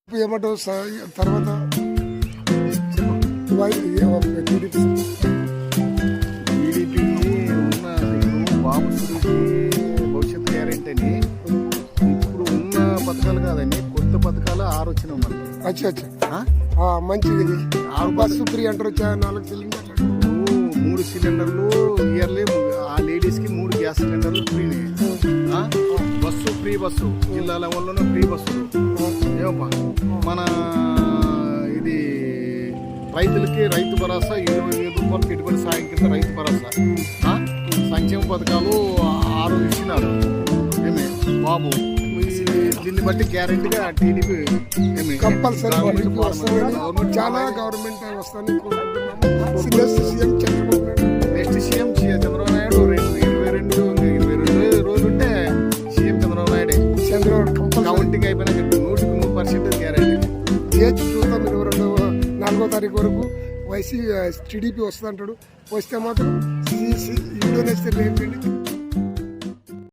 ఏమంటావు తర్వాత టీడీపీకి ఉన్న ఇప్పుడు బాబు సురేష్ భవిష్యత్ గ్యారెంటీ అని ఇప్పుడు ఉన్న పథకాలు కాదండి, కొత్త పథకాలు 6 వచ్చినాయి మనకి. అచ్చా అచ్చా మంచిది ఇది. బస్సు ఫ్రీ అంటారు, 4 సిలిండర్లు, 3 సిలిండర్లు ఇయర్లీ, ఆ లేడీస్కి 3 గ్యాస్ సిలిండర్లు ఫ్రీనే. బస్సు ఫ్రీ, బస్సు జిల్లా లెవెల్లోనే ఫ్రీ బస్సులు. ఏమమ్మా మన ఇది రైతులకి రైతు భరోసా 25,000 రూపాయలు పెట్టుబడి సాయం కింద రైతు భరోసా, సంక్షేమ పథకాలు 6 ఇచ్చినారు. ఏమే బాబు దీన్ని బట్టి గ్యారెంటీగా టీడీపీ కంపల్సరీ చాలా గవర్నమెంట్ వస్తాను. CM Chandrababu Naidu, next CM Chandrababu Naidu 22 రోజులుంటే సీఎం చంద్రబాబు నాయుడే. కౌంటింగ్ అయిపోయినా 100% గ్యారెంటీ. చేసి చూద్దాం. 24వ తారీఖు వరకు టీడీపీ వస్తుంది అంటాడు. వస్తే మాత్రం ఇండోనేషియా ఏంటండి